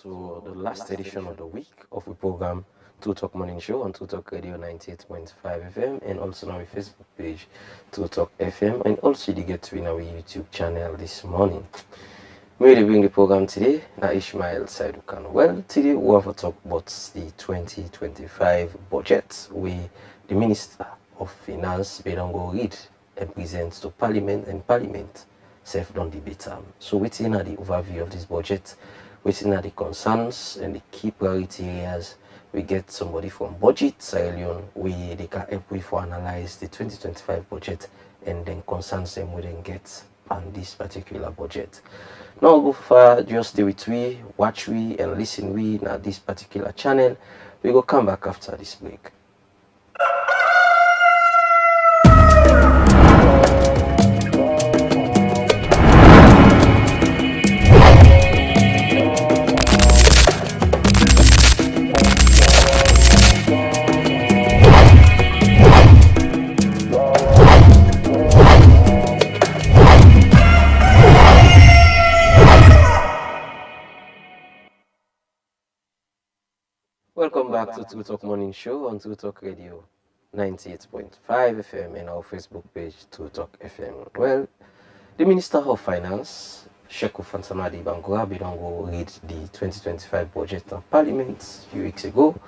to the last edition of the week of the program Two Talk Morning Show on Two Talk Radio 98.5 FM and also on our Facebook page Two Talk FM, and also you get to in our YouTube channel this morning. We will bring the program today. Now Ishmael Saidukan. Well, today we want to talk about the 2025 budget. The Minister of Finance, they don't go read and present to Parliament, and Parliament self don't debate. So within the overview of this budget, within the concerns and the key priority areas, we get somebody from Budget Sierra Leone, they can help we for analyze the 2025 budget and then concerns them we then get on this particular budget. Now go far, just stay with we, watch we and listen we now this particular channel. We go come back after this break. Welcome back to Two Talk Morning Show on Two Talk Radio 98.5 FM and our Facebook page Two Talk FM. Well, the Minister of Finance, Sheku Fansamadi Bangura, we don't go read the 2025 budget of Parliament a few weeks ago,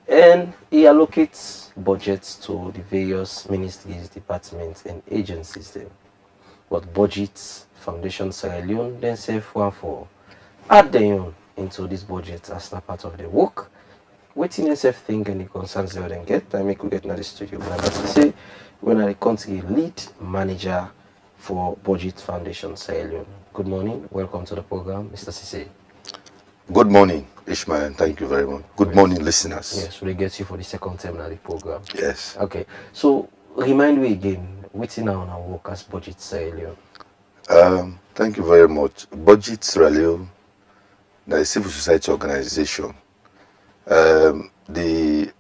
and he allocates budgets to the various ministries, departments, and agencies there. But Budget Foundation Sierra Leone then say for add them into this budget as a part of the work. Waiting yourself think and the concerns they then get. I make we get in the studio. But to say when I country lead manager for Budget Foundation Sierra Leone. Good morning. Welcome to the program, Mr. Cisse. Good morning, Ishmael, and thank you very much. Good morning, listeners. Yes, we get you for the second time now the program. Yes. Okay. So remind me again, waiting on our work as Budget Sierra Leone. Thank you very much. Budget Sierra Leone, the civil society organization. The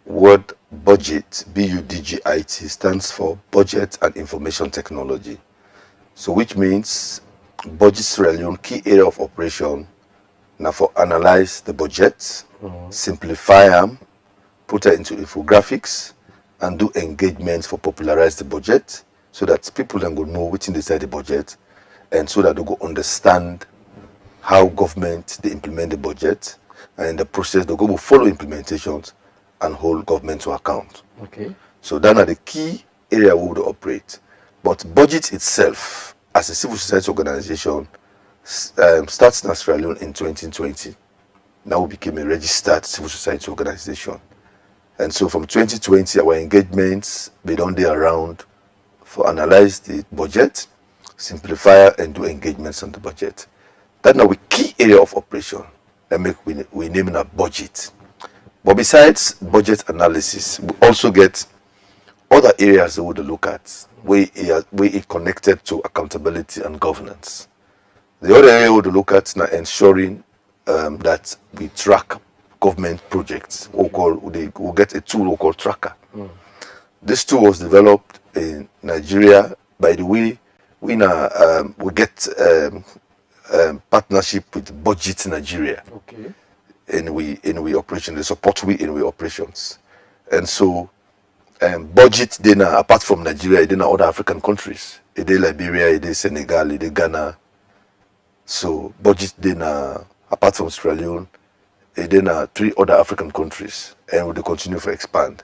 word budget, BUDGIT, stands for Budget and Information Technology. So which means Budget Sierra Leone key area of operation now for analyze the budget, simplify them, put it into infographics, and do engagements for popularize the budget so that people then go know what's inside the budget, and so that they go understand how government they implement the budget, and in the process they go follow implementations and hold government to account. Okay. So that are the key area we would operate. But budget itself, as a civil society organization, starts in Sierra Leone in 2020. Now we became a registered civil society organization. And so from 2020, our engagements be done there around for analyze the budget, simplify and do engagements on the budget. That now we key area of operation and we name it a budget. But besides budget analysis, we also get other areas that we would look at where it connected to accountability and governance. The other area we would look at now ensuring that we track government projects. We'll get a tool we call Tracker. This tool was developed in Nigeria. By the way, we get partnership with Budget Nigeria. Okay. In we operation, they support we in we operations, and so budget then apart from Nigeria, then other African countries, they Liberia, they Senegal, they Ghana. So budget then apart from Sierra Leone, then 3 other African countries, and we continue to expand.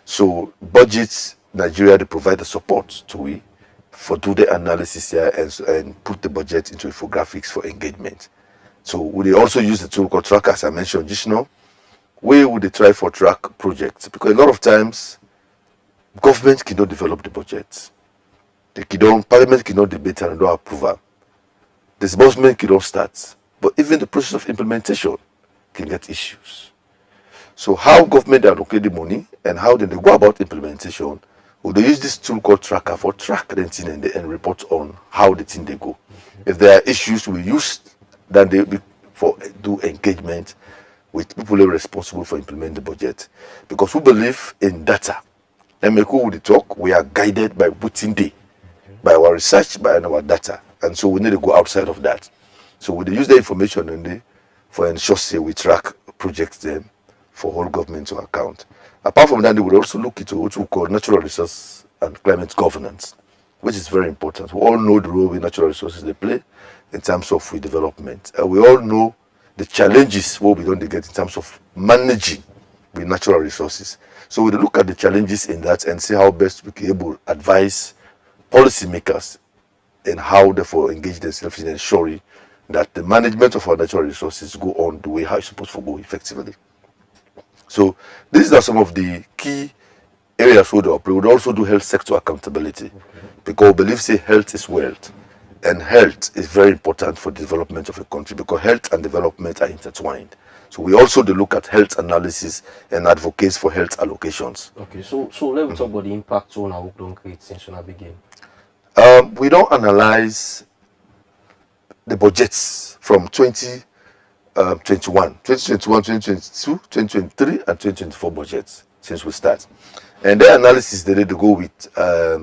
So Budget Nigeria, they provide the support to we for do the analysis here and put the budget into infographics for engagement. So we also use the tool called Tracker, as I mentioned just now. Where would they try for track projects? Because a lot of times government cannot develop the budget. Parliament cannot debate and don't approve. Disbursement cannot start. But even the process of implementation can get issues. So how government allocate the money and how then they go about implementation, well, they use this tool called Tracker for track the thing and report on how the thing they go. If there are issues, we use that they do engagement with people who are responsible for implementing the budget. Because we believe in data. And with the talk, we are guided by what's day, by our research, by our data. And so we need to go outside of that. So we use the information and for ensure say we track projects them for whole government to account. Apart from that, they would also look into what we call natural resource and climate governance, which is very important. We all know the role with natural resources they play in terms of development. And we all know the challenges what we don't get in terms of managing with natural resources. So we look at the challenges in that and see how best we can able to advise policymakers and how therefore engage themselves in ensuring that the management of our natural resources go on the way how it's supposed to go effectively. So these are some of the key areas where they operate. We would also do health sector accountability because we believe say health is wealth, and health is very important for the development of a country because health and development are intertwined. So we also do look at health analysis and advocates for health allocations. Okay, so let me talk about the impact on our work don't create since when I begin. We don't analyze the budgets from 2021, 2022, 2023, and 2024 budgets since we start. And their analysis they need to go with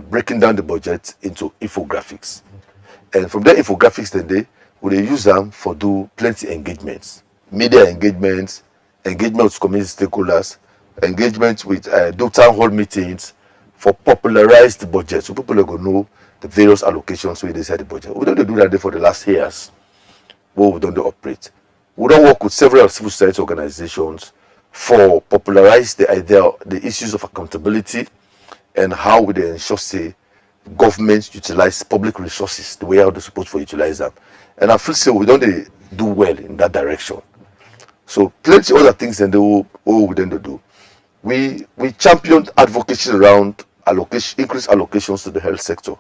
breaking down the budget into infographics. And from the infographics they use them for do plenty engagements, media engagements, engagement with community stakeholders, engagement with do town hall meetings for popularized the budget so people are going to know the various allocations where they set the budget. We don't do that for the last years. What we don't operate. We don't work with several civil society organizations for popularize the idea, the issues of accountability and how we they ensure say governments utilize public resources the way how they're supposed to utilize them. And I feel say we don't do well in that direction. So plenty other things and we then do. We championed advocacy around increased allocations to the health sector.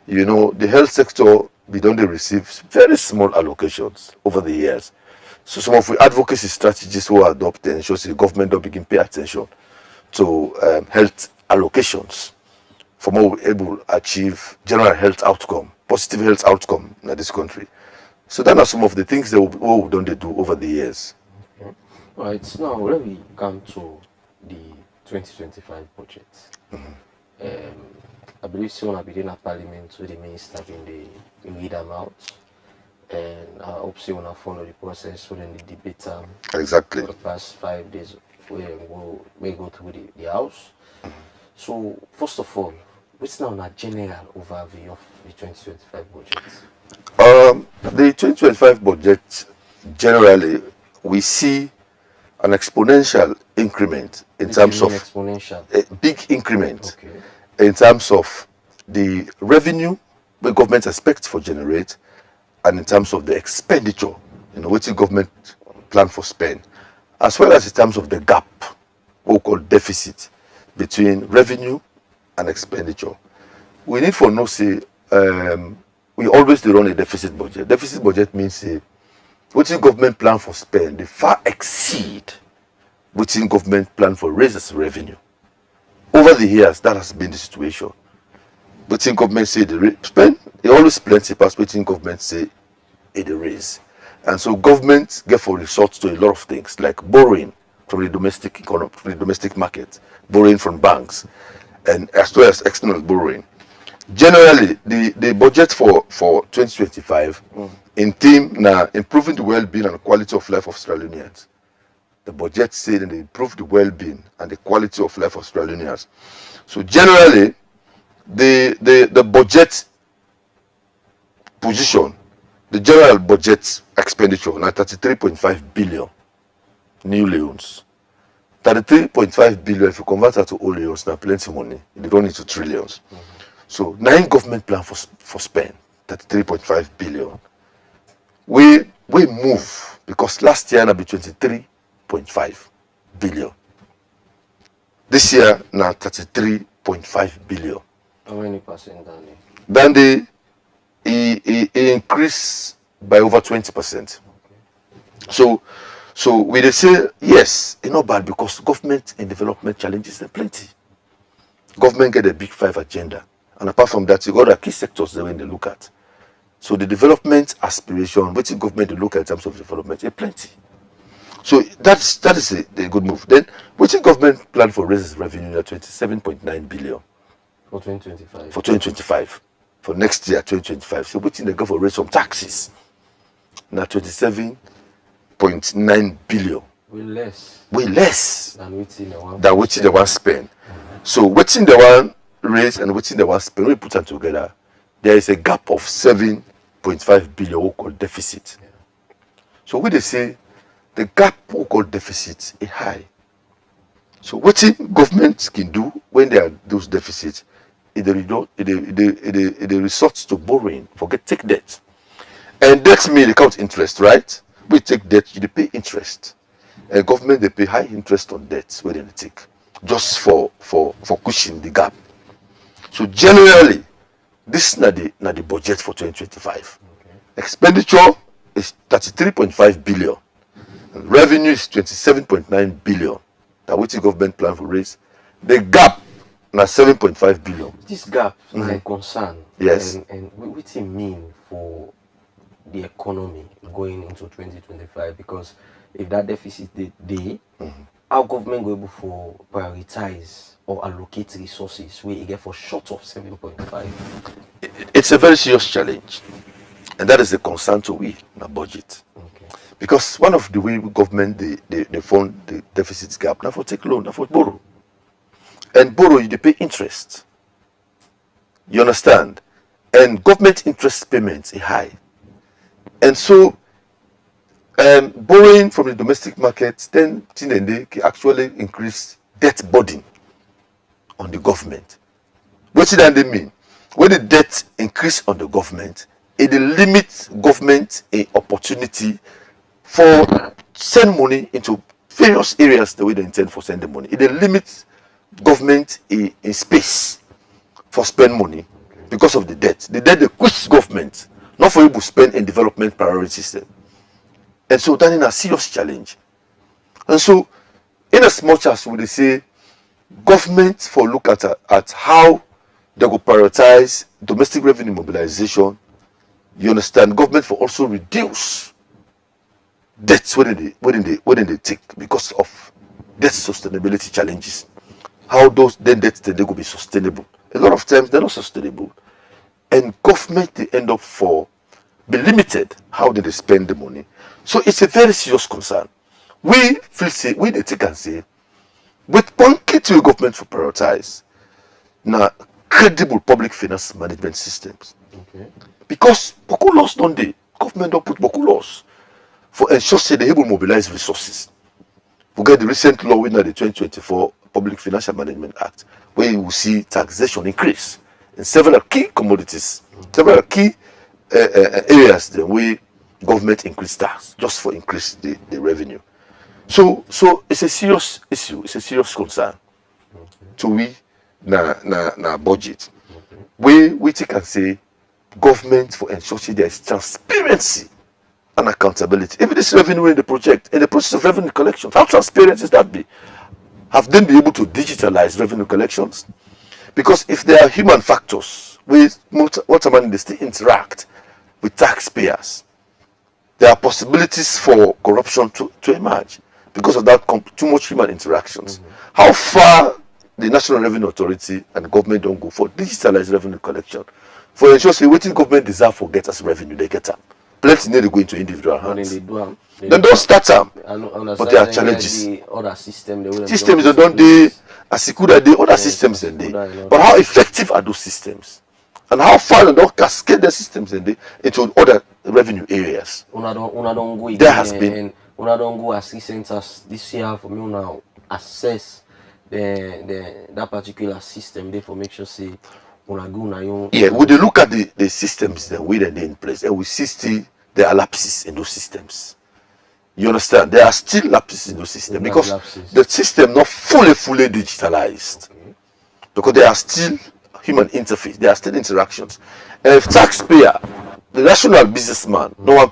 You know, the health sector we don't receive very small allocations over the years. So some of the advocacy strategies were adopted and shows the government don't begin pay attention to health allocations for more able to achieve general health outcome, positive health outcome in this country. So that are some of the things that we don't do over the years. Okay. All right, so now let me come to the 2025 budget. I believe soon I'll be in a parliament with the minister in the read them out. And I hope you want to follow the process within the debate Exactly. for the past 5 days we go through the house. So first of all, what's now a general overview of the 2025 budget? The 2025 budget generally we see an exponential increment in terms of exponential. a big increment Okay. in terms of the revenue the government expects for generate and in terms of the expenditure, what the government plan for spend, as well as in terms of the gap, what we call deficit, between revenue and expenditure. We need for no say, we always do run a deficit budget. Deficit budget means what the government plan for spend, they far exceed what the government plan for raises revenue. Over the years, that has been the situation. But the government say the spend, it always plenty past what the government say it raise. And so government get for resort to a lot of things like borrowing from the domestic economy, from the domestic market, borrowing from banks, and as well as external borrowing. Generally, the budget for 2025 in theme now improving the well-being and quality of life of Australians. The budget said that they improve the well-being and the quality of life of Australians. So generally, the budget position, the general budget expenditure now 33.5 billion new loans. 33.5 billion, if you convert that to old loans, now plenty of money. You don't need to trillions. So 9 government plan for spend, 33.5 billion. We move because last year now be 23.5 billion. This year now 33.5 billion. How many percent, Danny? Then it increased by over 20%. Okay. So we they say yes, it's not bad because government and development challenges are plenty. Government get a big 5 agenda, and apart from that, you got the key sectors that when they look at. So the development aspiration, which the government they look at in terms of development, is plenty. So that is a good move. Then which the government plan for raises revenue at 27.9 billion For 2025. for 2025. For next year, 2025. So which they go for raise some taxes. Now 27.9 8.9 billion. Way less than waiting the one spend. So waiting the one raise and waiting the one spend, we put them together, there is a gap of 7.5 billion we call deficit. Yeah. So when they say the gap we call deficit is high. So what government can do when there are those deficits, it resorts to borrowing, take debt. And debt means they count interest, right? We take debt, you pay interest. And government they pay high interest on debt where they take, just for cushioning the gap. So generally, this is not the budget for 2025. Okay. Expenditure is 33.5 billion. And revenue is 27.9 billion. That which the government plan for raise. The gap na 7.5 billion. This gap is a concern. Yes. And what does it mean for the economy going into 2025? Because if that deficit they our government go able to prioritize or allocate resources where you get for short of 7.5. It's a very serious challenge, and that is a concern to we in the budget. Okay. Because one of the way government they fund the deficit gap, now for take loan, now for borrow, and borrow you they pay interest. You understand? And government interest payments is high, and so borrowing from the domestic market then they can actually increase debt burden on the government. What does that mean? When the debt increase on the government, it limits government a opportunity for send money into various areas the way they intend for send the money. It limits government a space for spend money because of the debt. The debt they quits government, not for you to spend in development priority system. And so that is a serious challenge. And so, in as much as we say government for look at how they go prioritize domestic revenue mobilization, you understand, government for also reduce debts when they take because of debt sustainability challenges. How those debts they go be sustainable. A lot of times they're not sustainable. And government they end up for be limited how they spend the money. So it's a very serious concern. We they take and say, with one key to government for prioritize now credible public finance management systems. Okay. Because Boku laws don't they? Government don't put Boku laws for ensure say they able mobilize resources. We get the recent law with the 2024 Public Financial Management Act, where you will see taxation increase in several key commodities, several key areas the way government increase tax just for increase the revenue. So it's a serious issue, it's a serious concern. Okay. To we na budget. Okay. We take and say government for ensuring there is transparency and accountability. If this revenue in the project, in the process of revenue collection, how transparent is that be? Have they been able to digitalize revenue collections? Because if there are human factors with what they still interact with taxpayers, there are possibilities for corruption to emerge because of that too much human interactions. How far the National Revenue Authority and the government don't go for digitalized revenue collection? For ensure say what the government deserve for get as revenue, they get them. Plenty need to go into individual hands. They don't start them, but there are challenges. Other systems they don't do as it could have the other systems in there. But how effective are those systems? And how far they don't cascade the systems in there into other revenue areas? There has been. Una don't go as recent as this year for me now assess that particular system there for make sure say una go na your. Yeah, we look at the systems the way they're in place and we see there are lapses in those systems. You understand? There are still lapses in those systems because the system not fully digitalized. Okay. Because there are still human interface, there are still interactions. And if taxpayer, the national businessman, no one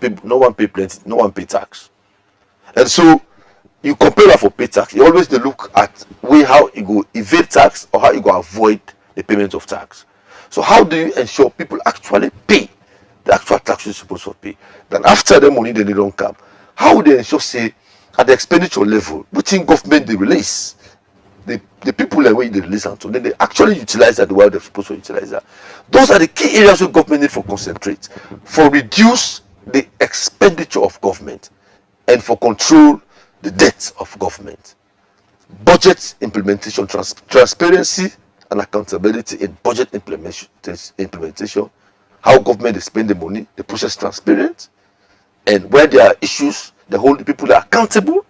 pay plenty, no one pay tax. And so you compare that for pay tax, you always look at how you go evade tax or how you go avoid the payment of tax. So how do you ensure people actually pay the actual tax you're supposed to pay? Then after the money they don't come, how would they ensure say at the expenditure level, within government they release the people that way they release and so then they actually utilize that the way they're supposed to utilize that. Those are the key areas where government need for concentrate for reduce the expenditure of government and for control the debt of government. Budget implementation, transparency and accountability in budget implementation, how government is spending money, the process transparent, and where there are issues, they hold the people accountable.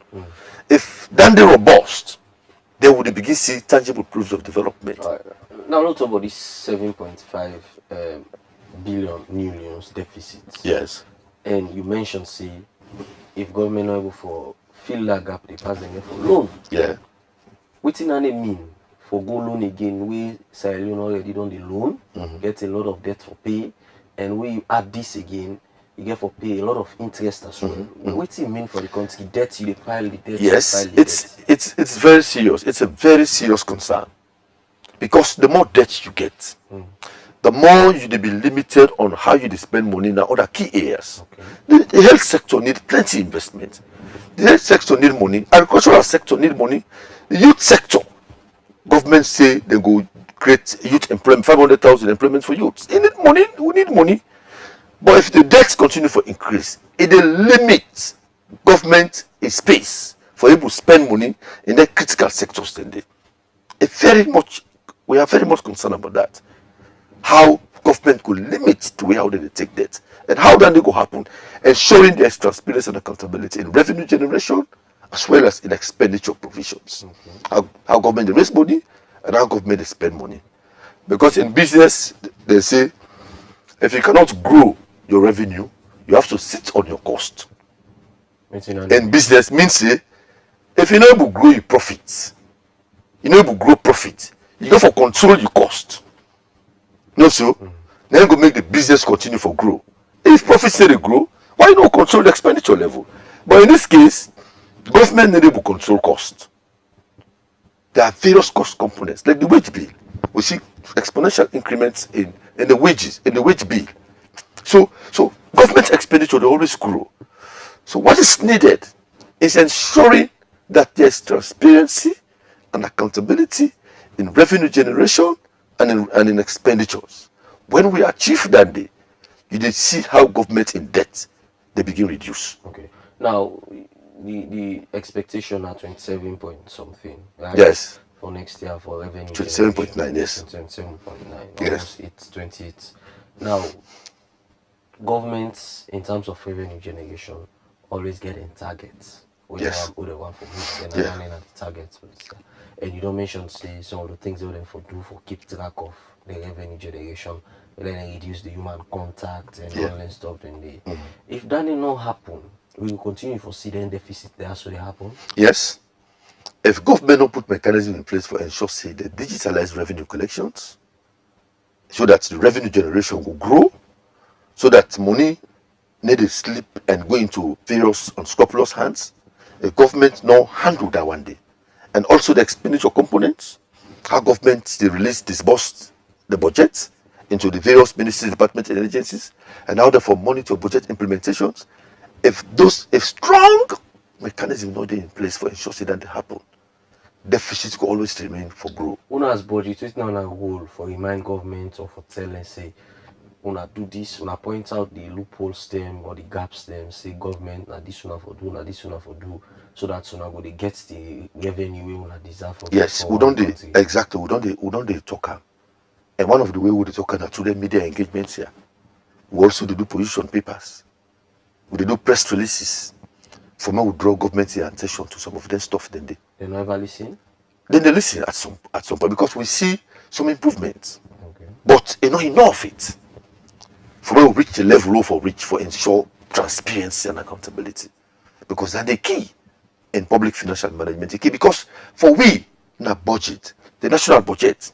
If done the robust, they would begin to see tangible proofs of development. Now, not about this 7.5 billion millions deficit. Yes. And you mentioned, see, if government not able for fill that gap, they pass them for loan. Yeah. What in any mean for go loan again? We Sierra Leone already done the loan, get a lot of debt for pay, and when you add this again, you get for pay a lot of interest as well. What it mean for the country? Debt, you pile the debt. Yes, it's very serious. It's a very serious concern, because the more debt you get, the more you be limited on how you spend money in other key areas. Okay. The health sector need plenty investment. The health sector need money. Agricultural sector need money. The youth sector, government say they go create youth employment, 500,000 employment for youths. They need money. We need money. But if the debts continue to increase, it will limit government a space for able to spend money in the critical sectors. We are very much concerned about that. How government could limit the way how they take debt, and how that they go happen, ensuring there's transparency and accountability in revenue generation as well as in expenditure provisions. How government raise money and how government spend money. Because in business, they say, if you cannot grow your revenue, you have to sit on your cost. And business means, say, if you're not able to grow your profits, you're not able to grow profit, you go for control your cost. No, so then go make the business continue for grow. If profits say they grow, why not control the expenditure level? But in this case, government need to control cost. There are various cost components, like the wage bill. We see exponential increments in the wages, in the wage bill. So government expenditure they always grow. So what is needed is ensuring that there's transparency and accountability in revenue generation and in expenditures. When we achieve that day, you did see how government in debt they begin reduce. Okay. Now the expectation at 27 point something, right? Yes. For next year for revenue. 27.9, yes. 27.9. Yes. It's 28. Now governments in terms of revenue generation always getting targets. Yes. Put the one for weeks and running at the targets. And you don't mention say some of the things they would for do for keep track of the revenue generation, and then reduce the human contact and all that stuff. And if that did not happen, we will continue for see the deficit there so they happen. Yes. If government don't put mechanism in place for ensure say the digitalized revenue collections, so that the revenue generation will grow, so that money need to slip and go into various unscrupulous hands, the government now handle that one day. And also the expenditure components, how government they release, disburse the budget into the various ministries, departments, and agencies, and how therefore monitor budget implementations. If strong mechanism not in place for ensuring that they happen, deficits will always remain for growth. Una as budget, it's not a goal for remind government or for tell and say, una do this, una point out the loopholes them or the gaps them, say government na this una for do, na this una for do, so that una go they get the revenue we una deserve for. Yes, we don't exactly we don't talk. And one of the way we talk na through the media engagements here. We also do position papers. We do press releases. For me, we draw government attention to some of them stuff. Then they never listen. Then they listen at some point because we see some improvements. Okay. But not enough of it. For me, we reach the level of reach for ensure transparency and accountability, because that's the key in public financial management. The key because for we in our budget, the national budget,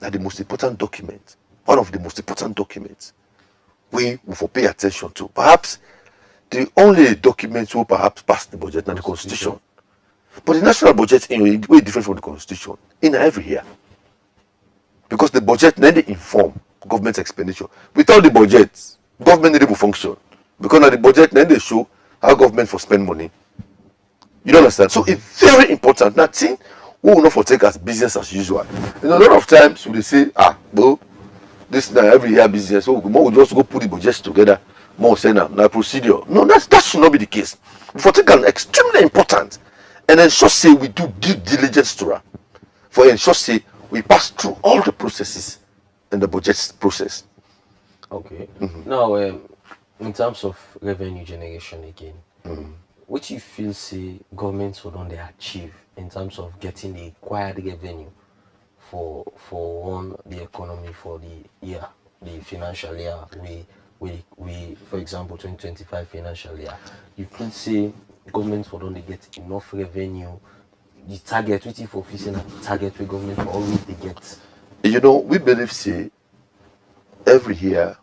are the most important document. One of the most important documents we will pay attention to. Perhaps the only document will perhaps pass the budget, not the constitution. But the national budget is way different from the constitution in every year. Because the budget then they inform government expenditure. Without the budget, government need to function. Because now the budget then they show how government for spend money. You don't understand? So it's very important. Nothing we will not for take as business as usual. You know, a lot of times we say, well, this now every year business, so we just go put the budgets together, more say now procedure. No, that should not be the case. For take an extremely important and ensure say we do due diligence to her. For ensure say we pass through all the processes in the budget process. Okay. Now, in terms of revenue generation again, what you feel say governments would only achieve in terms of getting the required revenue for the economy for the year, the financial year we for example 2025 financial year. You feel say governments would only get enough revenue, the target which if officing at the target where government will always they get. You know, we believe say every year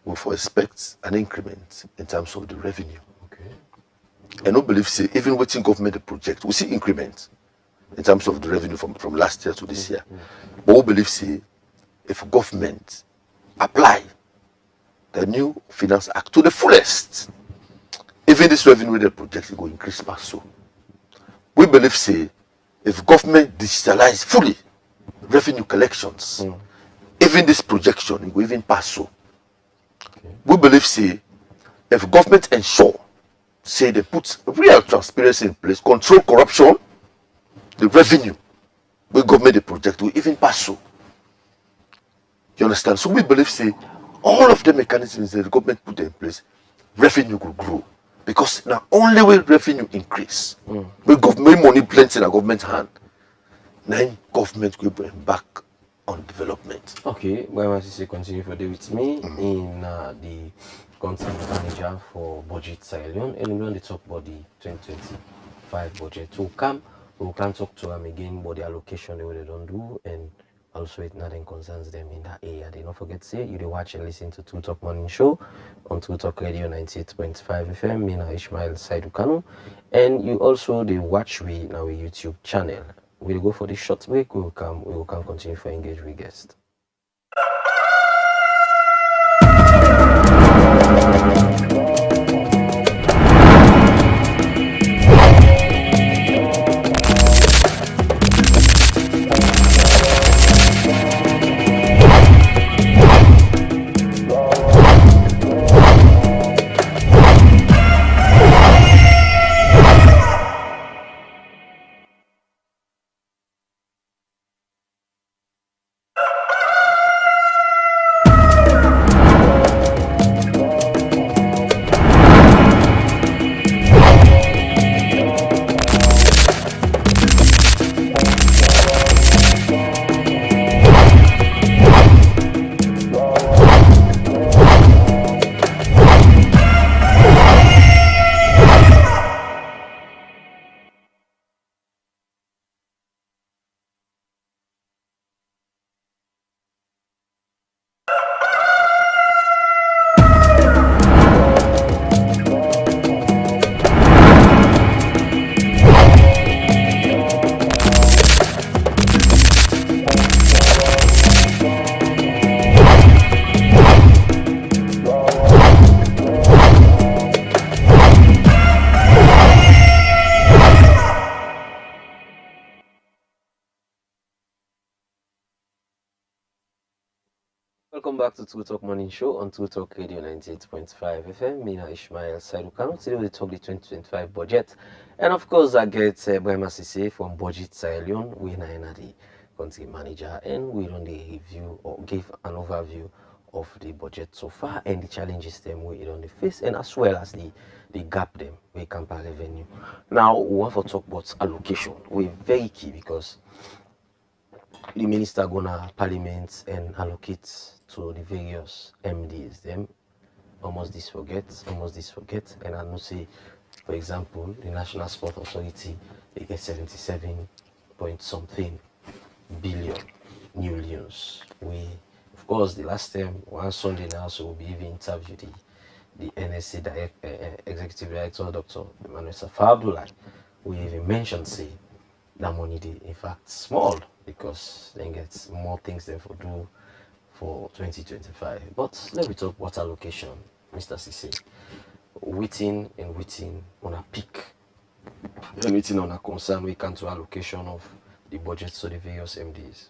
we for expect an increment in terms of the revenue. Okay. And we believe say even waiting government the project, we see increment in terms of the revenue from last year to this year. But we believe say if government apply the new finance act to the fullest, even this revenue with the project will increase past so. We believe say if government digitalize fully revenue collections, even this projection it will even pass so. Okay. We believe say if government ensure say they put real transparency in place, control corruption, the revenue we government the project will even pass so. You understand? So we believe say all of the mechanisms that the government put in place, revenue will grow. Because now only when revenue increase, when government money plenty in a government hand, then government will bring back on development. Okay, well, as you continue for day with me in the country manager for budget Sierra Leone, and we're going to talk about the 2025 budget. So we can talk to them again about the allocation they don't do, and also it nothing concerns them in that area. They don't forget to say you watch and listen to Two Talk Morning Show on Two Talk Radio 98.5 FM. Me now Ishmael Saidu Kanu, and you also they watch we now our YouTube channel. We'll go for the short break. We will come continue for engage with guests. Welcome back to Two Talk Morning Show on Two Talk Radio 98.5 FM. Me now Ishmael Saidu Kanu. Today we talk the 2025 budget, and of course I get Brahma Sise from Budget Sierra Leone. We now the country manager, and we run the review or give an overview of the budget so far and the challenges them we on the face, and as well as the gap them we compare revenue. Now we want to talk about allocation. We're very key because the minister gonna parliament and allocate to the various MDs. Them almost this forget, and I know say, for example, the National Sport Authority they get 77 point something billion new millions. We, of course, the last time one Sunday now, so we'll be even interview the NSC executive director, Dr. Emmanuel Safar. We even mentioned say that money they in fact small because they get more things than for do for 2025. But let me talk about allocation, Mr. Sise. Waiting on a peak. And waiting on a concern we come to allocation of the budget to the various MDs.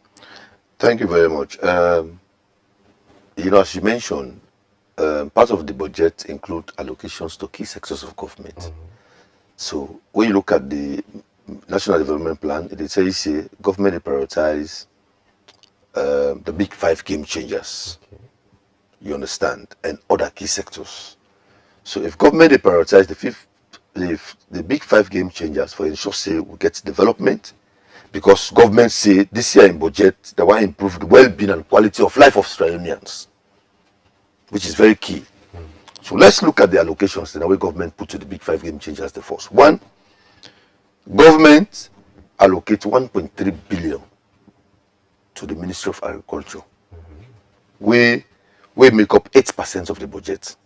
Thank you very much. You know, as you mentioned, part of the budget include allocations to key sectors of government. So when you look at the National Development Plan, it says here government will prioritize the big 5 game changers. Okay. You understand, and other key sectors. So if government will prioritize the big 5 game changers for ensure say we get development, because government say this year in budget they want to improve the well-being and quality of life of Australians, which is very key. So let's look at the allocations in the way government put to the big 5 game changers the first. One, government allocate 1.3 billion to the Ministry of Agriculture. We make up 8% of the budget.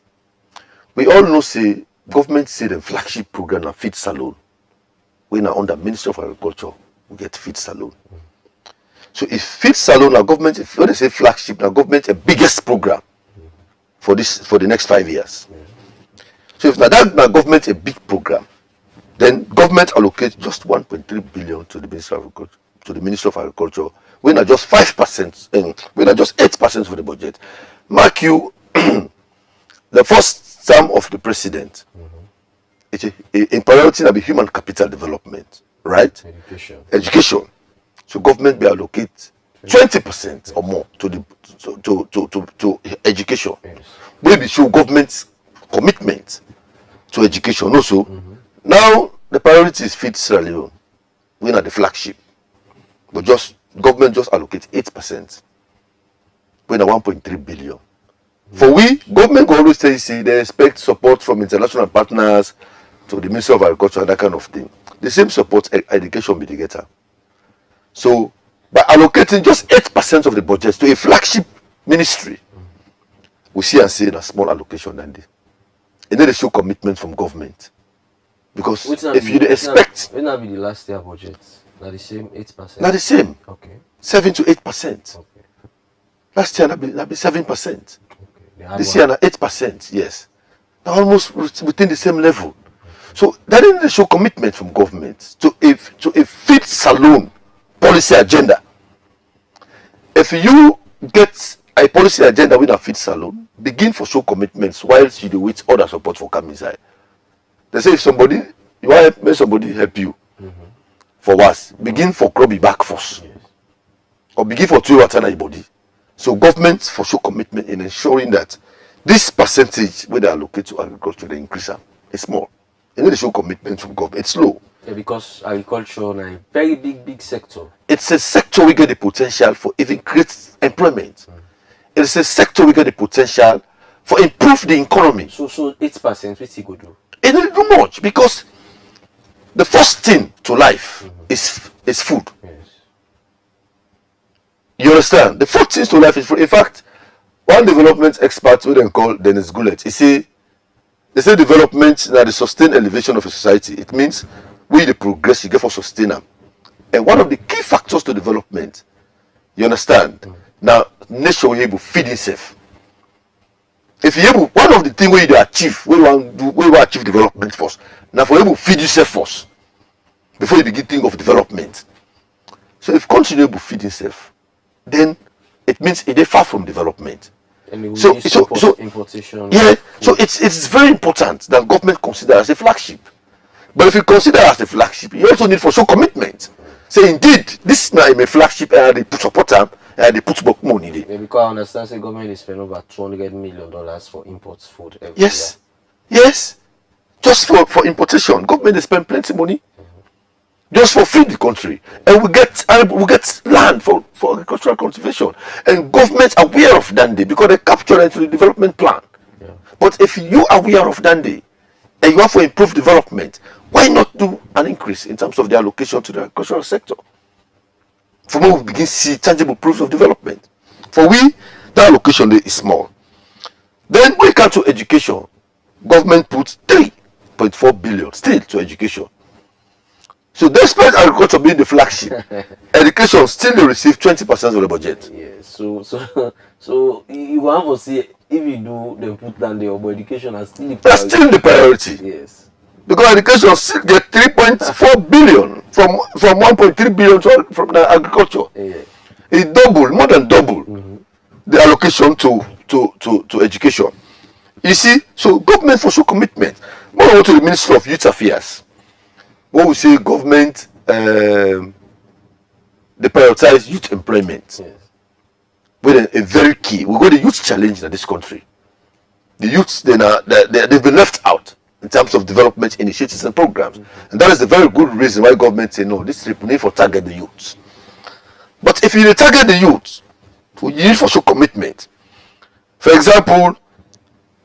We all know say government say the flagship program of feed saloon. We now under Ministry of Agriculture we get feed saloon. So if feed saloon now government, if when they say flagship, now government a biggest program for the next 5 years. So if now that now government a big program, then government allocate just 1.3 billion to the Ministry of Agriculture, to the Ministry of Agriculture. We are just 5%, and we are just 8% of the budget. Mark you, the first term of the president, in priority will be human capital development, right? Education. So government will allocate 20% or more to the to education. Yes. Maybe show government's commitment to education also. Now the priority is feed Sierra Leone. We're not the flagship, but just government just allocate 8%. We're at 1.3 billion. For we, government will always say they expect support from international partners to the Ministry of Agriculture and that kind of thing. The same support education be the getter. So by allocating just 8% of the budget to a flagship ministry, we see and see a small allocation than this. And then they show commitment from government. Because if you expect, when that be the last year budget, not the same 8%. Not the same. Okay. 7 to 8%. Okay. Last year that be 7%. Okay. This year 8%. Yes. Now almost within the same level. Okay. So that didn't show commitment from government to a feed saloon policy agenda. If you get a policy agenda with a feed saloon, begin for show commitments whilst you do with other support for come inside. They say if somebody, you want to make somebody help you for what? Begin for crop back first. Yes. Or begin for 2 water body. So government for show commitment in ensuring that this percentage where they allocate to agriculture, they increase them. It's small. And then they show commitment from government. It's low. Yeah, because agriculture is a very big sector. It's a sector we get the potential for even create employment. It's a sector we get the potential for improve the economy. So 8%, which he could do? It doesn't do much because the first thing to life is food. Yes. You understand? The first thing to life is food. In fact, one development expert we then call Dennis Goulet, they say development is the sustained elevation of a society. It means we the progress you get for sustain them. And one of the key factors to development, you understand? Now, nation will be able to feed itself. If you able, one of the things where you achieve, where you want to do, where you achieve development first. Now, for you to feed yourself first before you begin think of development. So, if you continue to feed yourself, then it means it is far from development. So importation. Yeah. So it's very important that government consider as a flagship. But if you consider as a flagship, you also need for show commitment. Say indeed, this is not a flagship, and they put support them, and they put money there. Yeah, because I understand the government is spending over $200 million for imports food every year. Yes. Just for importation, government they spend plenty of money. Just for feed the country, and we get land for agricultural conservation, and government aware of Dande because they capture it into the development plan. Yeah. But if you are aware of Dande and you want for improved development, why not do an increase in terms of the allocation to the agricultural sector? For me, we begin to see tangible proofs of development. For we, the allocation is small. Then when it comes to education, government puts 3.4 billion still to education. So despite agriculture being the flagship, education still they receive 20% of the budget. Yes. So you want to see if you do then put down there, but education is still the priority. That's still the priority. Yes. Because education still get 3.4 billion from 1.3 billion from the agriculture. Yeah. It double, more than double the allocation to education. You see, so government for show commitment. When I go to the Ministry of Youth Affairs, when we say government, they prioritize youth employment. Yes. With a very key. We got the youth challenge in this country. The youths, they've been left out in terms of development initiatives and programs. And that is the very good reason why government say, no, this trip need for target the youths. But if you target the youths, you need for show commitment. For example,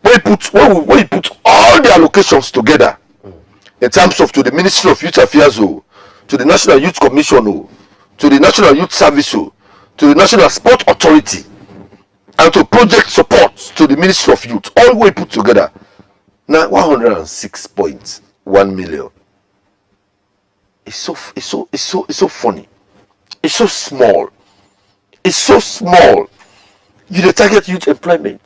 when you put all the allocations together, in terms of to the Ministry of Youth Affairs, to the National Youth Commission, to the National Youth Service, to the National Sport Authority, and to project support to the Ministry of Youth, all we put together, now 106.1 million. It's so funny. It's so small. It's so small. You target youth employment,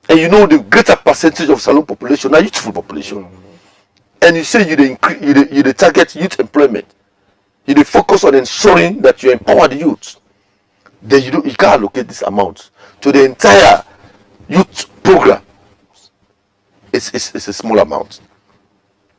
and you know the greater percentage of Salone population are youthful population. And you say you target youth employment. You focus on ensuring that you empower the youth. Then you can't allocate this amount to the entire youth program. It's a small amount.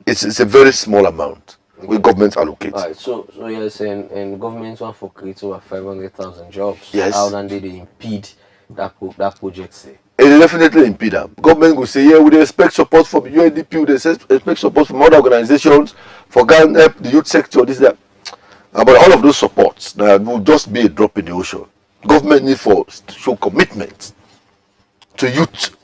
It's a very small amount where government allocates. All right, so you're saying and government want for create over 500,000 jobs. Yes. How then they impede that project say? It will definitely impede them. Government will say, yeah, we expect support from UNDP, we expect support from other organizations for Ghana, the youth sector, this, that. But all of those supports will just be a drop in the ocean. Government need to show commitment to youth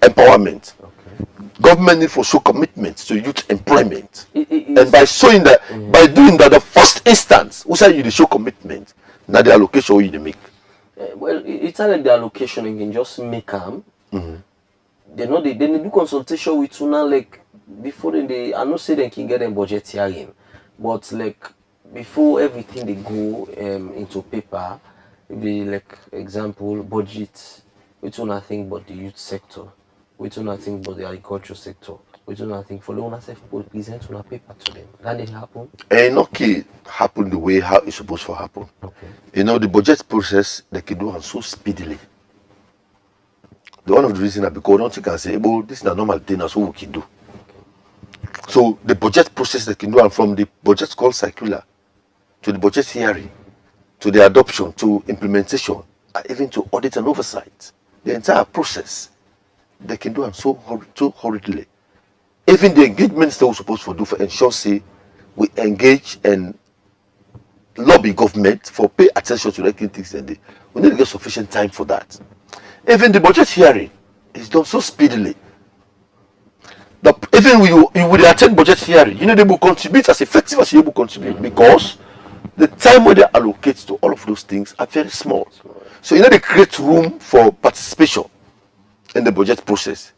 empowerment. Okay. Government need to show commitment to youth employment. And by showing that, by doing that, the first instance, we say you show commitment, now the allocation you make. Well, it's not like the allocation you can just make them. They do consultation with Tuna like before they I not say they can get them budget hearing, but like before everything they go into paper, be like example budget. We do nothing but the youth sector. We do nothing but the agriculture sector. We do nothing for loan self present on a paper to them. Can it happen? And okay, happen the way how it's supposed to happen. Okay. You know, the budget process they can do so speedily. The one of the reasons because I don't think I can say, well, this is a normal thing, that's what we can do. Okay. So the budget process they can do, and from the budget called circular to the budget hearing, to the adoption, to implementation, and even to audit and oversight, the entire process they can do and so hurriedly. Even the engagements that we're supposed to do for ensure say we engage and lobby government for pay attention to the things and we need to get sufficient time for that. Even the budget hearing is done so speedily. That even you will attend budget hearing, you know they will contribute as effective as you will contribute because the time where they allocate to all of those things are very small. So you know they create room for participation in the budget process.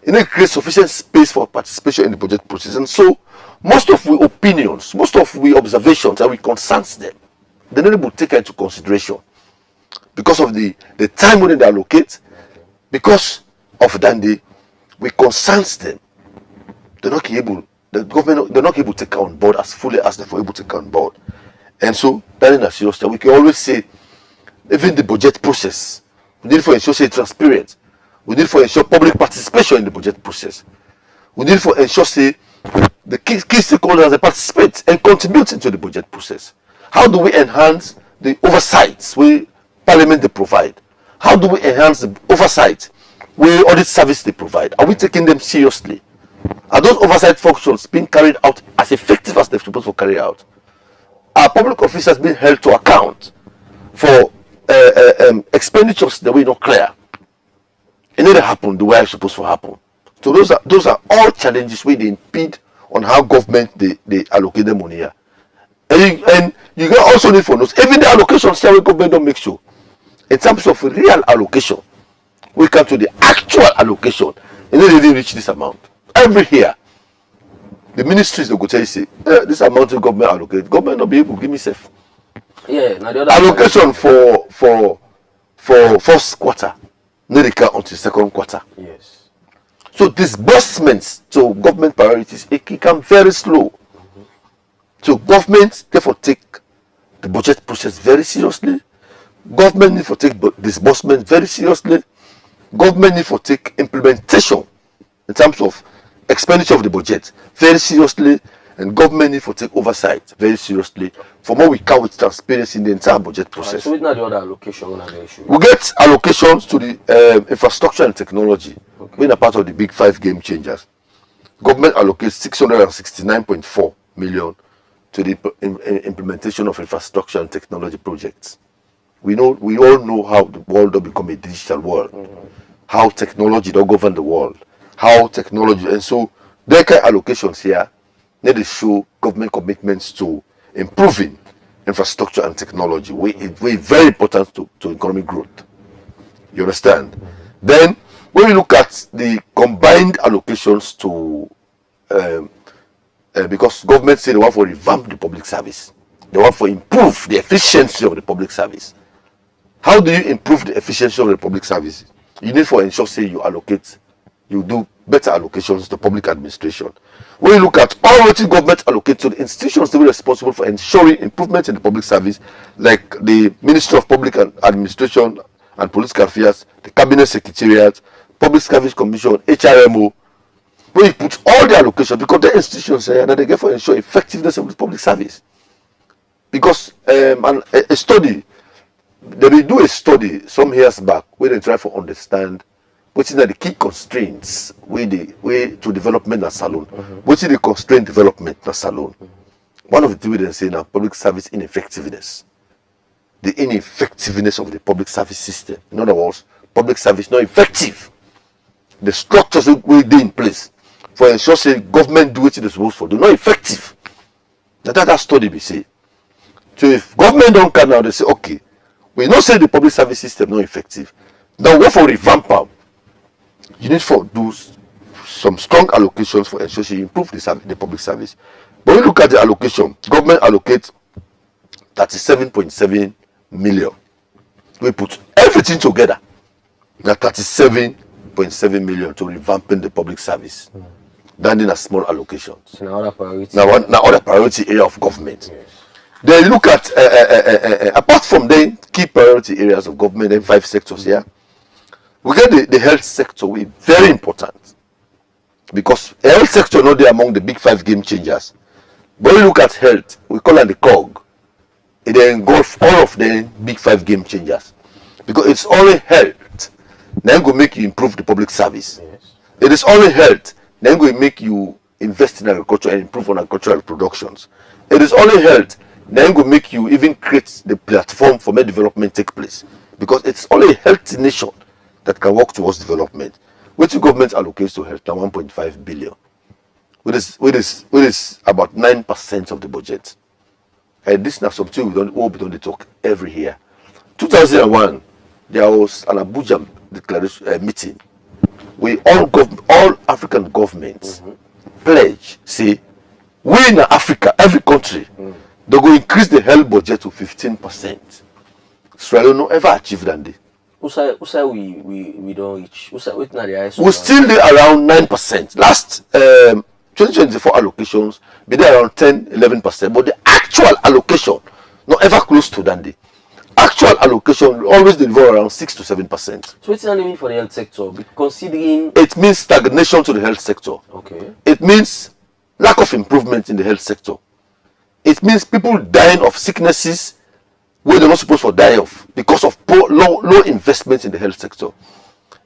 You need to create sufficient space for participation in the budget process. And so, most of the opinions, most of the observations that we concerns them, they need to take into consideration because of the time when they allocate, because of that we concerns them. They're not able, the government, they're not able to take on board as fully as they're able to take on board. And so, that is a serious thing. We can always say, even the budget process, we need to ensure say transparent. We need to ensure public participation in the budget process. We need to ensure say the key stakeholders they participate and contribute into the budget process. How do we enhance the oversights we Parliament they provide? How do we enhance the oversight we audit service they provide? Are we taking them seriously? Are those oversight functions being carried out as effective as they're supposed to carry out? Are public officers being held to account for expenditures that were not clear? It never happen the way it's supposed to happen. So those are all challenges where they impede on how government they allocate the money here. And you also need for notes. Even the allocation share government don't make sure. In terms of real allocation, we come to the actual allocation, and then they didn't reach this amount. Every year, the ministries they go tell you say, this amount of government allocate. Government not be able to give me safe. Yeah, now the other allocation for first quarter. Not until second quarter. Yes. So disbursements to government priorities it can very slow. So government therefore take the budget process very seriously. Government need to take disbursement very seriously, government need for take implementation in terms of expenditure of the budget very seriously, and government need for take oversight very seriously for more we count with transparency in the entire budget process. So it's not the other allocation on the issue. We get allocations to the infrastructure and technology, being a part of the big 5 game changers. Government allocates 669.4 million to the implementation of infrastructure and technology projects. We all know how the world will become a digital world, how technology will govern the world, how technology, and so their kind of allocations here need to show government commitments to improving infrastructure and technology. It's very important to economic growth. You understand? Then when we look at the combined allocations to because government say they want to revamp the public service, they want to improve the efficiency of the public service. How do you improve the efficiency of the public service? You need to ensure say you do better allocations to public administration. When you look at all what government allocate to the institutions that are responsible for ensuring improvement in the public service, like the Ministry of Public Administration and Political Affairs, the Cabinet Secretariat, Public Service Commission, HRMO, where you put all the allocations, because the institutions that they get for ensure effectiveness of the public service. Because a study, they will do a study some years back where they try to understand what is the key constraints way to development in Salone. What is the constraint development in Salone? One of the things they say now, public service ineffectiveness. The ineffectiveness of the public service system. In other words, public service not effective. The structures will be in place for ensure say government do what it is supposed to do, not effective. That study be say. So if government don't come now, they say, okay, we not say the public service system not effective. Now what for revamp them? You need to do some strong allocations for ensuring you improve the public service. But when you look at the allocation, government allocates 37.7 million. We put everything together. Now 37.7 million to revamping the public service. Than in a small allocation. So now other priority. Now other priority area of government. Yes. They look at apart from the key priority areas of government and 5 sectors here. We get the health sector, we very important, because the health sector not there among the big 5 game changers. But when we look at health, we call it the COG. It engulfs all of the big 5 game changers, because it's only health then go make you improve the public service. Yes. It is only health then go make you invest in agriculture and improve on agricultural productions. It is only health then go make you even create the platform for make development take place, because it's only a healthy nation that can work towards development. Which government allocates to health now 1.5 billion, which is about 9% of the budget. And this now something we don't talk every year. 2001, there was an Abuja declaration meeting. We all African governments pledge say we in Africa, every country, they go increase the health budget to 15%. Sierra Leone no ever achieve that. Who say we don't reach? Who say wait now the highest? We still there around 9%. Last 2024 allocations be there around 10-11%, but the actual allocation not ever close to that. Actual allocation always deliver around 6 to 7%. So what's that mean for the health sector? Considering it means stagnation to the health sector. Okay. It means lack of improvement in the health sector. It means people dying of sicknesses where they're not supposed to die of because of low investment in the health sector.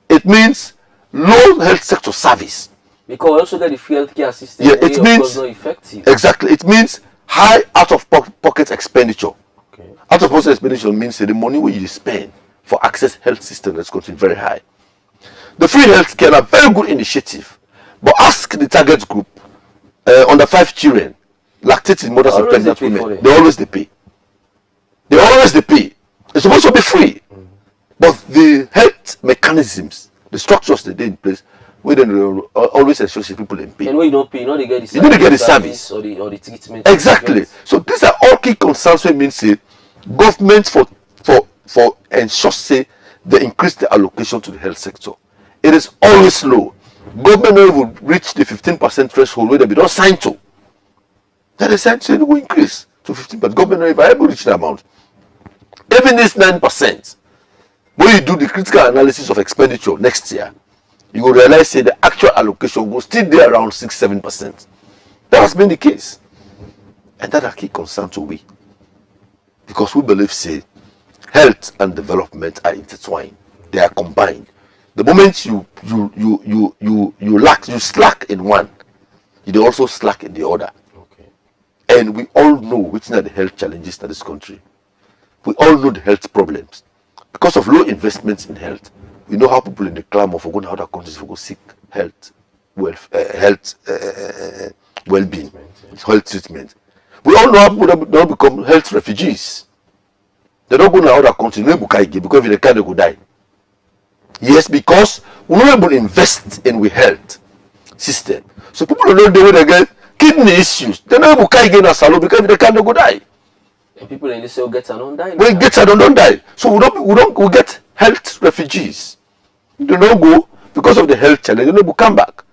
It means low health sector service. Because we also get the free healthcare system. Yeah, it means not effective. Exactly. It means high out of pocket expenditure. Okay. Out of pocket expenditure means the money where you spend for access health system that's going to be very high. The free healthcare are a very good initiative, but ask the target group under 5 children, lactating mothers and pregnant women. They always pay. They always pay. It's supposed to be free, but the health mechanisms, the structures that they in place, we don't always associate people in pain. And when you don't pay, you know they get the service, you don't get the service or the treatment. Exactly. So these are all key concerns. Which means say government for ensure say they increase the allocation to the health sector. It is always low. Government will reach the 15% threshold where they be not signed to. Then they said it will increase to 15%. Government will able to reach that amount. Even this 9%, when you do the critical analysis of expenditure next year, you will realize say the actual allocation will still be around 6-7%. That has been the case, and that a key concern to we, because we believe say health and development are intertwined, they are combined. The moment you slack in one, you also slack in the other. Okay. And we all know which are the health challenges in this country. We all know the health problems. Because of low investments in health, we know how people in the clamor for going to other countries for go seek health, well-being, health treatment. We all know how people don't become health refugees. They don't go to other countries, because if they can't, they go die. Yes, because we don't able to invest in the health system. So people don't know the way they get kidney issues. They don't able to get a salon because if they can't, they go die. And people in this cell get and don't die. We get and don't die. So we get health refugees. They don't go because of the health challenge. They don't go come back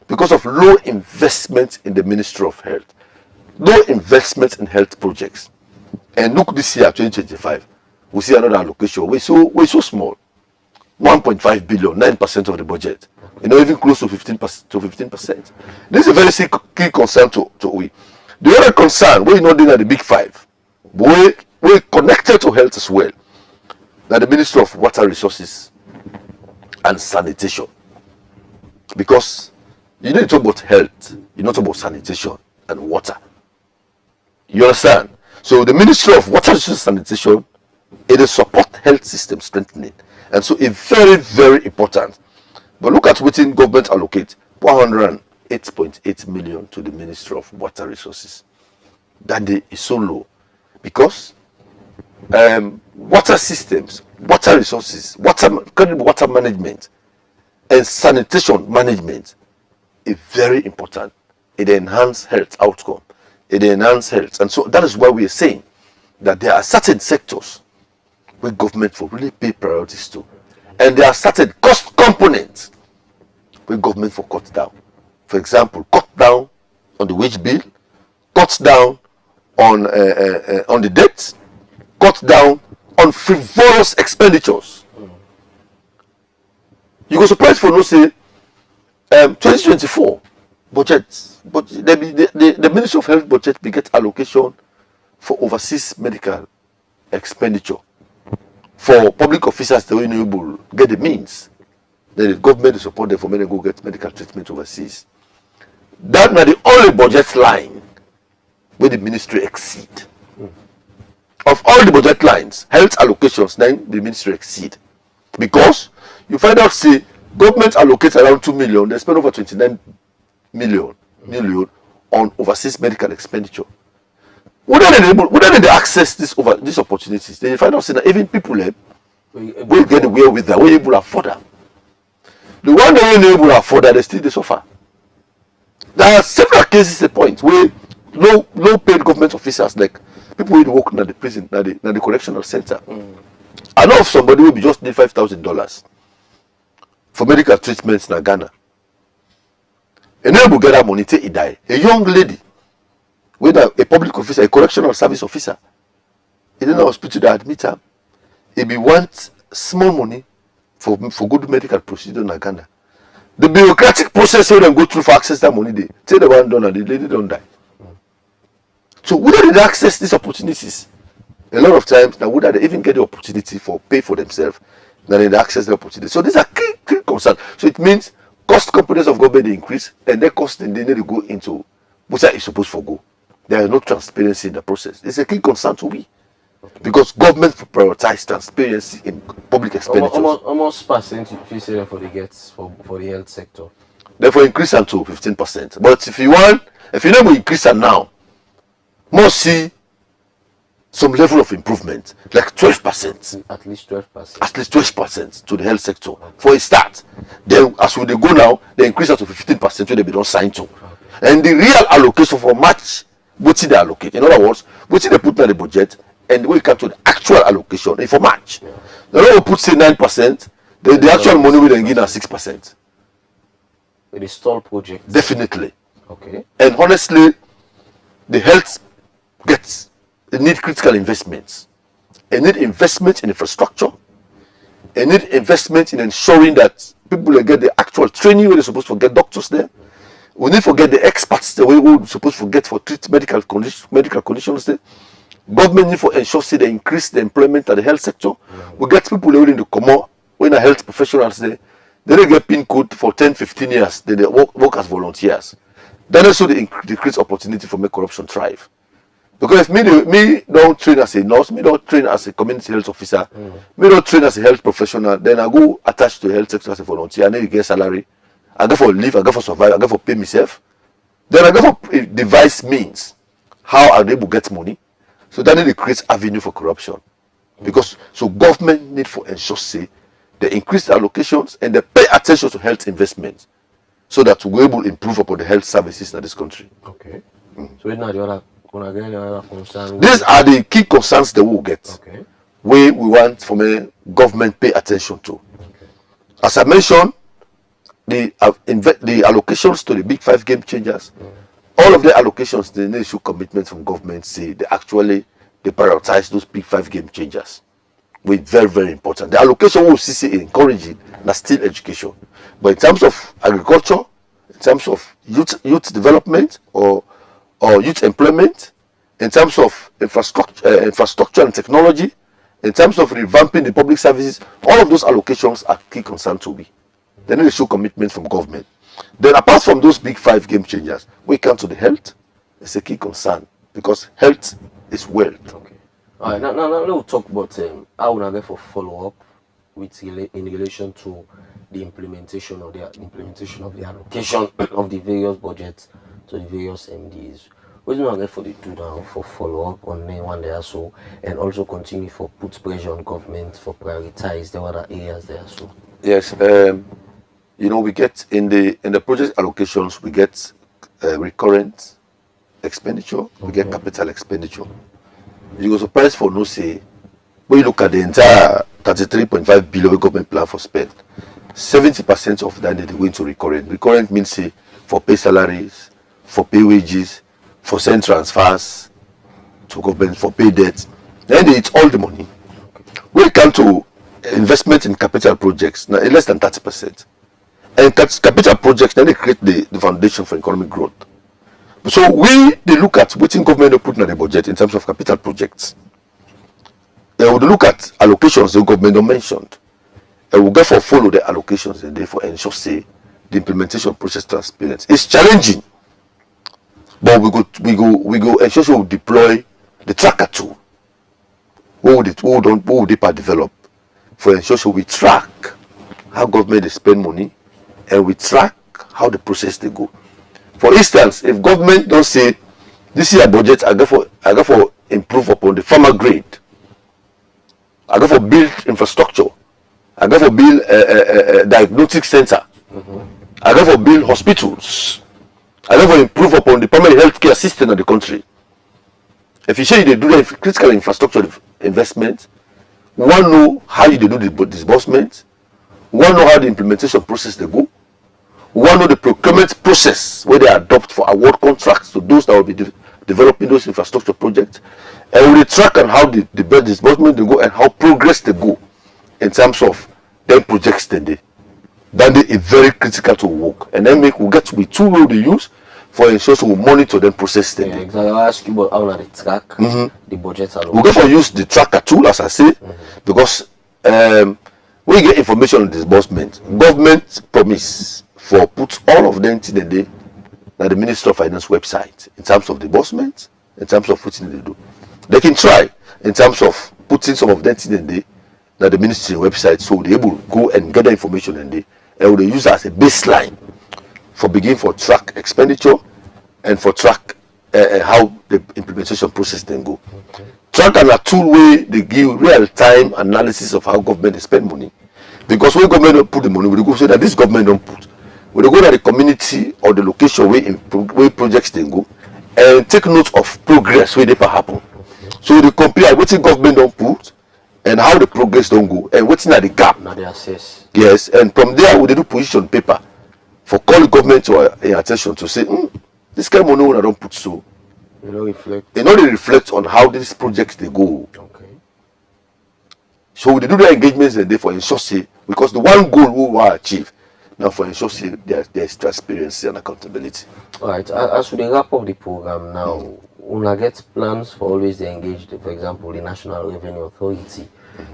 because of low investment in the Ministry of Health, low investment in health projects. And look this year, 2025, we see another allocation. We're so small, 1.5 billion, 9% of the budget. Even close to 15%. This is a very key concern to we. The other concern, we're not doing at the big five, but we're connected to health as well. Now the Ministry of Water Resources and Sanitation, because you need to talk about health, you not talk about sanitation and water. You understand? So the Ministry of Water Resources and Sanitation, it is support health system strengthening, and so it's very, very important. But look at what in government allocate 108.8 million to the Ministry of Water Resources. That is so low because water systems, water resources, water management, and sanitation management is very important. It enhances health outcome. It enhances health, and so that is why we are saying that there are certain sectors where government will really pay priorities to, and there are certain cost components where government for cut down. For example, cut down on the wage bill, cut down on the debt, cut down on frivolous expenditures. You go surprised for no say 2024 budget, but the Ministry of Health budget will get allocation for overseas medical expenditure for public officers that will able get the means. Then the government will support them for many go get medical treatment overseas. That's not the only budget line where the ministry exceed. Of all the budget lines, health allocations, then the ministry exceed. Because you find out, say, government allocates around 2 million, they spend over 29 million on overseas medical expenditure. Wouldn't they access these opportunities? They find out, say, that even people will get away with that, we able to afford them. The one that you able to afford that, they still suffer. There are several cases at point where low paid government officers, like people who work in the prison, in the correctional center. I know of somebody who just need $5,000 for medical treatments in Ghana. And then we get that money till he die. A young lady, with a public officer, a correctional service officer, in the hospital that admit her, he be want small money for good medical procedure in Ghana. The bureaucratic process where them go through for access that money, they tell the one done and the lady don't die. So whether they access these opportunities, a lot of times now whether they even get the opportunity for pay for themselves, then they access the opportunity. So these are key concerns. So it means cost components of government increase, and their cost they need to go into what is supposed to go. There is no transparency in the process. It's a key concern to me. Okay. Because government prioritize transparency in public expenditures. Almost percent if you say for the gets for the health sector. Therefore increase them to 15%. But if you never increase them now, must see some level of improvement, like 12%. At least 12%. At least 12% to the health sector for a start. Then as we go now, they increase that to 15% when they don't sign to. Okay. And the real allocation for March, what they allocate. In other words, what they put in the budget, and we come to the actual allocation for March. Yeah. They don't put say 9%, the actual money will then give us 6%. With a stall project. Definitely. Okay. And honestly, the health they need critical investments. They need investment in infrastructure. and need investment in ensuring that people get the actual training where they're supposed to get doctors there. We need to get the experts the way we're supposed to get for treat medical conditions there. Government need to ensure say they increase the employment at the health sector. We get people willing to come out when are health professionals there. They get PIN code for 10, 15 years. Then they work as volunteers. Then also they create opportunity for make corruption thrive. Because if me don't train as a nurse, me don't train as a community health officer, me don't train as a health professional, then I go attached to the health sector as a volunteer, I need to get salary. I go for live, I go for survive, I go for pay myself. Then I go for devise means how are they able to get money. So that need to create avenue for corruption. Because so government need to ensure say they increase the allocations and they pay attention to health investments so that we're able to improve upon the health services in this country. Okay. So it's not the other concern. These are the key concerns that we'll get. Okay. We want from a government pay attention to. Okay. As I mentioned, the allocations to the big 5 game changers, all of the allocations, they need to show commitment from government, say they prioritize those big 5 game changers. With very, very important. The allocation will see encouraging that's still education. But in terms of agriculture, in terms of youth development or youth employment, in terms of infrastructure and technology, in terms of revamping the public services, all of those allocations are key concern to me. They need to show commitment from government. Then apart from those big 5 game changers, we come to the health. It's a key concern because health is wealth. Okay. All right. Now we'll talk about how we get for follow up with in relation to the implementation of the allocation of the various budgets to the various MDs. What do you get for the do now for follow up on one there so and also continue for put pressure on government for prioritize the other areas there so. Yes. You know, we get in the project allocations, we get recurrent expenditure, we get capital expenditure. You go surprised for no say when you look at the entire 33.5 billion government plan for spend, 70% of that they go into recurrent. Recurrent means say for pay salaries, for pay wages, for send transfers to government, for pay debt. Then they eat all the money. When it comes to investment in capital projects, now less than 30%. And capital projects, then they create the foundation for economic growth. So they look at what government put in the budget in terms of capital projects. They would look at allocations the government mentioned. And we'll go for follow the allocations and therefore ensure say the implementation process transparent. It's challenging, but we go ensure we deploy the tracker tool. What would they develop for ensure we track how government they spend money and we track how the process they go. For instance, if government don't say this year budget I go for improve upon the farmer grade, I go for build infrastructure, I go for build a diagnostic center, I go for build hospitals, I go for improve upon the primary healthcare system of the country. If you say they do the critical infrastructure investment, we want to know how you do the disbursement, we want to know how the implementation process they go. We want to know the procurement process where they adopt for award contracts to those that will be developing those infrastructure projects. And we track on how the disbursement they go and how progress they go in terms of them projects then they. Then they is very critical to work. And then we get to be two ways they use for ensuring we monitor them process then. Yeah, exactly. I'll ask you about how they track the budgets. We go for use the tracker tool as I say because we get information on disbursement. Government promise for put all of them to the day at the Ministry of Finance website in terms of disbursement, in terms of what they do. They can try in terms of putting some of them to the day at the Ministry website so they're able to go and gather information and they will use as a baseline for begin for track expenditure and for track how the implementation process then go. Track and a tool where they give real-time analysis of how government spend money. Because when government don't put the money, we go say that this government don't put. We go to the community or the location where projects they go and take note of progress where they happen. So they compare what the government don't put and how the progress don't go and what's in the gap. Now they assess. Yes, and from there we do position paper for call the government to attention to say this kind of money I don't put so. You know, reflect. They know they reflect on how these projects they go. Okay. So they do the engagements and they for ensure say, because the one goal we will achieve now for ensure say there's transparency and accountability. All right. As we wrap up the program now, una get plans for always they engage, for example, the National Revenue Authority,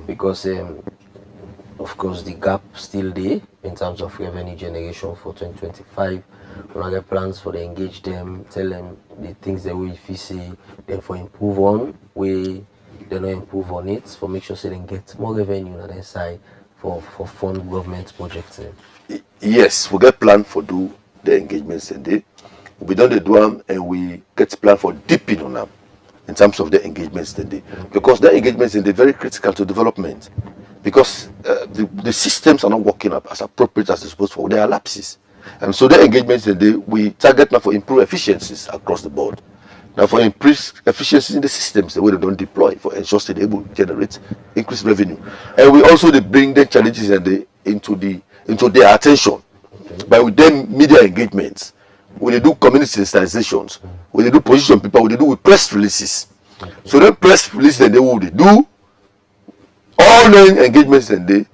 because of course the gap still there in terms of revenue generation for 2025. Una get plans for they engage them, tell them the things that we see, then for improve on, we they not improve on it, for make sure so they get more revenue on their side for fund government projects. Yes, we get plan for do the engagements and they we don't do them and we get plan for deepening on them in terms of the engagements and they because the engagements and they very critical to development because the systems are not working up as appropriate as they're supposed to. There are lapses, and so the engagements and they we target now for improve efficiencies across the board. Now for increase efficiency in the systems, the way they don't deploy for ensure they're able to generate increased revenue, and we also they bring the challenges and they into their attention by with them media engagements. We they do community sensitizations, we they do position people, we they do with press releases. So the press release and they will do all the engagements and they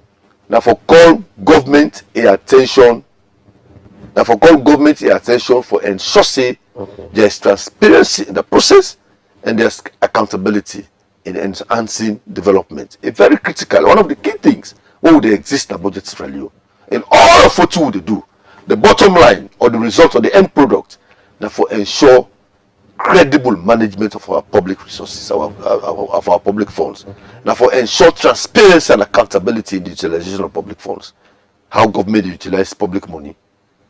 now for call government attention. Now for call government attention for ensure say there's transparency in the process and there's accountability in enhancing development. It's very critical. One of the key things what would they exist in budget value. In all of what you would do, the bottom line or the result or the end product, now for ensure credible management of our public resources, of our public funds. Now for ensure transparency and accountability in the utilization of public funds. How government utilize public money.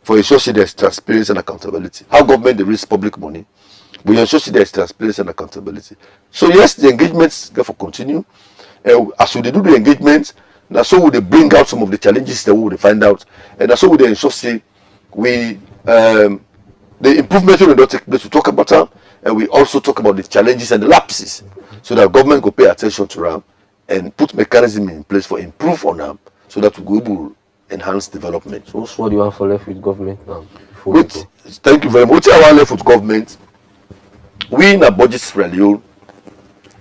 For ensure there's transparency and accountability. How government raise public money. We ensure there's transparency and accountability. So yes, the engagements therefore continue. As we do the engagements, now so we they bring out some of the challenges that we will find out, and that's so we they ensure say we the improvement will not take place. We talk about them, and we also talk about the challenges and the lapses, so that government will pay attention to them and put mechanism in place for improve on them, so that we will be able to enhance development. So what do you want for left with government now? Thank you very much. What I want left with government, we in a budget rally,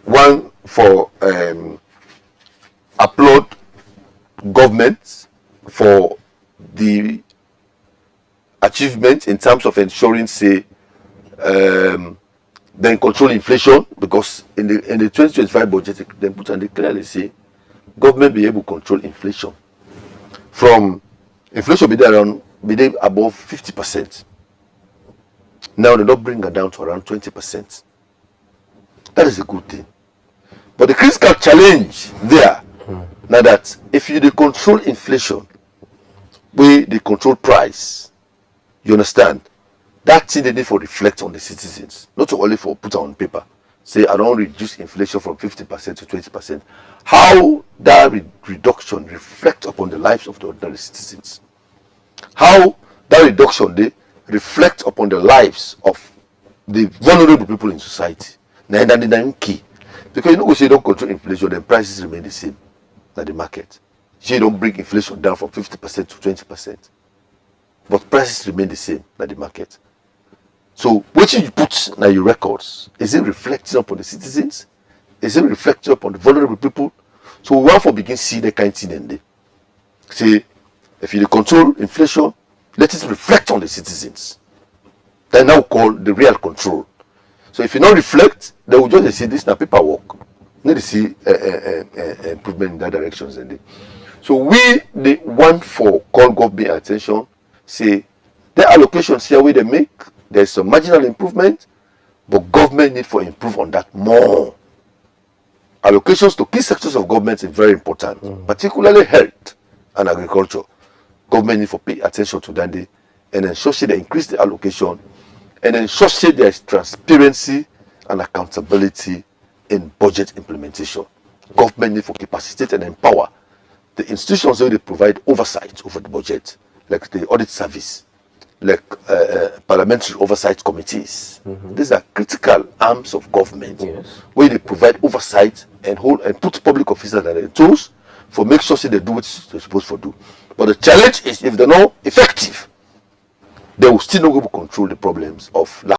one for applaud government for the achievement in terms of ensuring say then control inflation, because in the 2025 budget they put and they clearly say government be able to control inflation from inflation be there above 50%. Now they don't bring it down to around 20%. That is a good thing, but the critical challenge there now that if you control inflation, we control price, you understand, that thing they need for reflect on the citizens, not only for put on paper. Say I don't reduce inflation from 50% to 20%. How that reduction reflect upon the lives of the ordinary citizens? How that reduction they reflect upon the lives of the vulnerable people in society? Now that's key, because you know we say don't control inflation, then prices remain the same. At the market, so you don't bring inflation down from 50% to 20%, but prices remain the same at the market. So what you put now your records, is it reflecting upon the citizens? Is it reflecting upon the vulnerable people? So we want to begin see the kind of thing in there. See, if you control inflation, let it reflect on the citizens. They now call the real control. So if you not reflect, they will just say this now paperwork. Need to see improvement in that directions indeed. So we the want for call government attention, say the allocations here where they make, there's some marginal improvement, but government need for improve on that more. Allocations to key sectors of government is very important, particularly health and agriculture. Government need for pay attention to that day and ensure they increase the allocation and ensure there is transparency and accountability in budget implementation. Government need for capacitate and empower the institutions that they provide oversight over the budget, like the audit service, like parliamentary oversight committees. These are critical arms of government, where they provide oversight and put public officers and tools for make sure they do what they're supposed to do. But the challenge is if they're not effective, they will still not be able to control the problems of lack